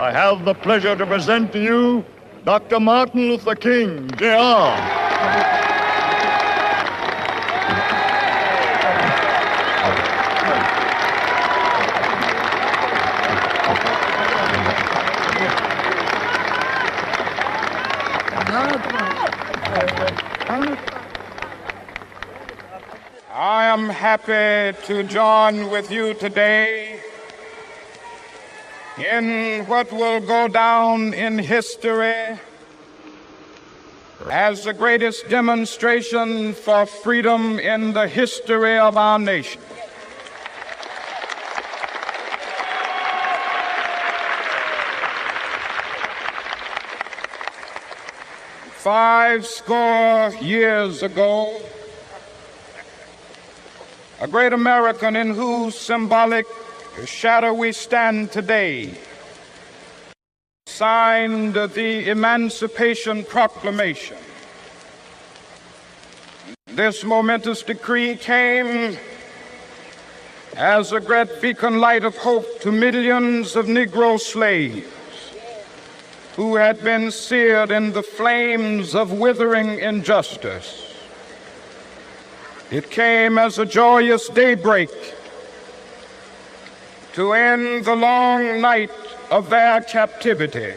I have the pleasure to present to you Dr. Martin Luther King, Jr. I am happy to join with you today in what will go down in history as the greatest demonstration for freedom in the history of our nation. Five score years ago, a great American in whose symbolic shadow we stand today signed the Emancipation Proclamation. This momentous decree came as a great beacon light of hope to millions of Negro slaves who had been seared in the flames of withering injustice. It came as a joyous daybreak to end the long night of their captivity.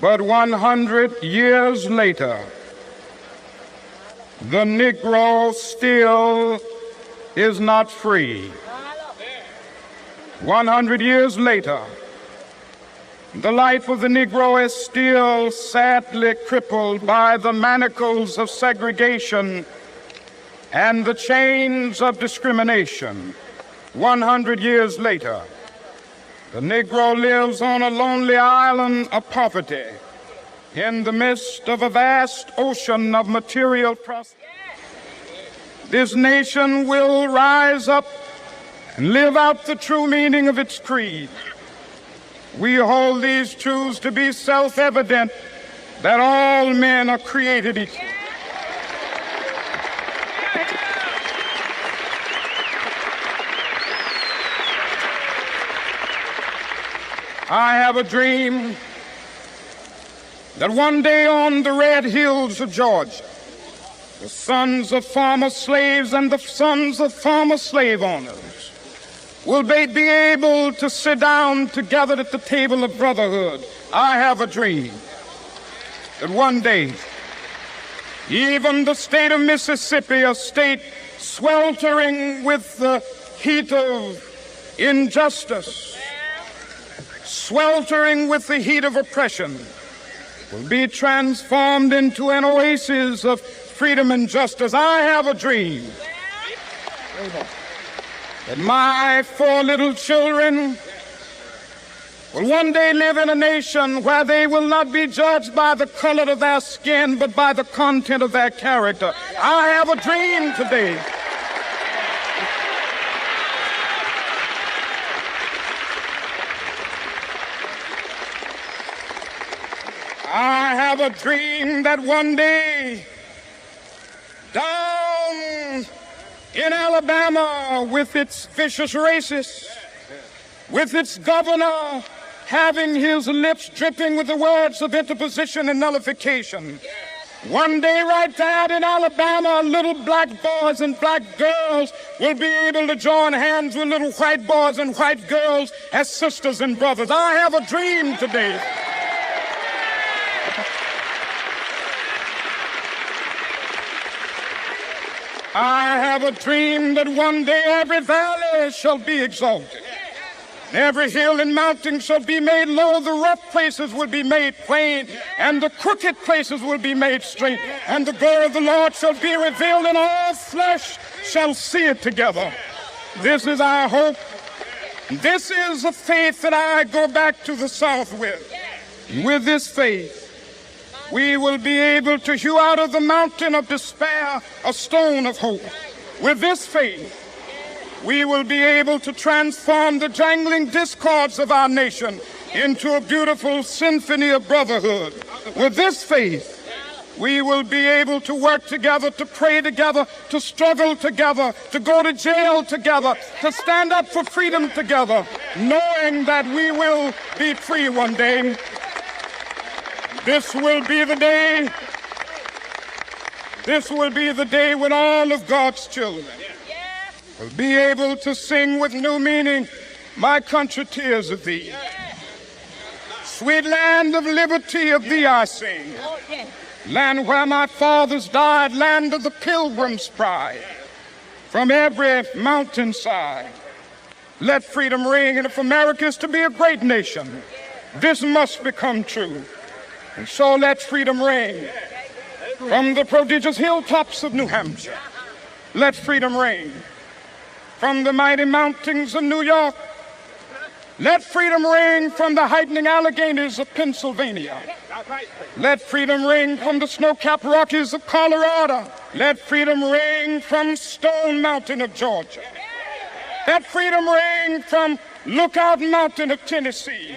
But 100 years later, the Negro still is not free. 100 years later, the life of the Negro is still sadly crippled by the manacles of segregation and the chains of discrimination. 100 years later, the Negro lives on a lonely island of poverty in the midst of a vast ocean of material prosperity. This nation will rise up and live out the true meaning of its creed. We hold these truths to be self-evident, that all men are created equal. I have a dream that one day on the red hills of Georgia, the sons of former slaves and the sons of former slave owners will they be able to sit down together at the table of brotherhood. I have a dream that one day, even the state of Mississippi, a state sweltering with the heat of injustice, sweltering with the heat of oppression, will be transformed into an oasis of freedom and justice. I have a dream that my four little children will one day live in a nation where they will not be judged by the color of their skin, but by the content of their character. I have a dream today I have a dream that one day down in Alabama, with its vicious racists, with its governor having his lips dripping with the words of interposition and nullification, one day right there in Alabama, little black boys and black girls will be able to join hands with little white boys and white girls as sisters and brothers. I have a dream today. I have a dream that one day every valley shall be exalted. Every hill and mountain shall be made low, the rough places will be made plain, and the crooked places will be made straight, and the glory of the Lord shall be revealed, and all flesh shall see it together. This is our hope. This is a faith that I go back to the South with. With this faith, we will be able to hew out of the mountain of despair a stone of hope. With this faith, we will be able to transform the jangling discords of our nation into a beautiful symphony of brotherhood. With this faith, We will be able to work together, to pray together, to struggle together, to go to jail together, to stand up for freedom together, knowing that we will be free one day. This will be the day. This will be the day when all of God's children will be able to sing with new meaning, "My country, tears of thee. Sweet land of liberty, of thee I sing. Land where my fathers died, land of the pilgrim's pride. From every mountainside, let freedom ring. And if America is to be a great nation, this must become true. And so let freedom ring. From the prodigious hilltops of New Hampshire, let freedom ring. From the mighty mountains of New York, let freedom ring. From the heightening Alleghanies of Pennsylvania, let freedom ring. From the snow-capped Rockies of Colorado, let freedom ring. From Stone Mountain of Georgia, let freedom ring. From Lookout Mountain of Tennessee,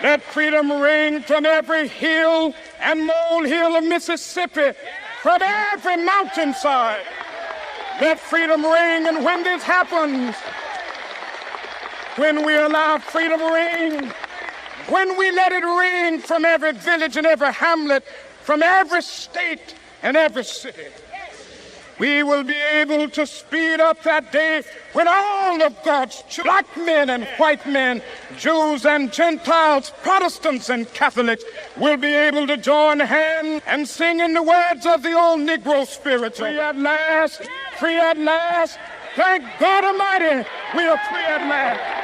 let freedom ring. From every hill and molehill of Mississippi, from every mountainside, let freedom ring. And when this happens, when we allow freedom to ring, when we let it ring from every village and every hamlet, from every state and every city, we will be able to speed up that day when all of God's black men and white men, Jews and Gentiles, Protestants and Catholics will be able to join hands and sing in the words of the old Negro spiritual. Free at last, free at last. Thank God Almighty, we are free at last.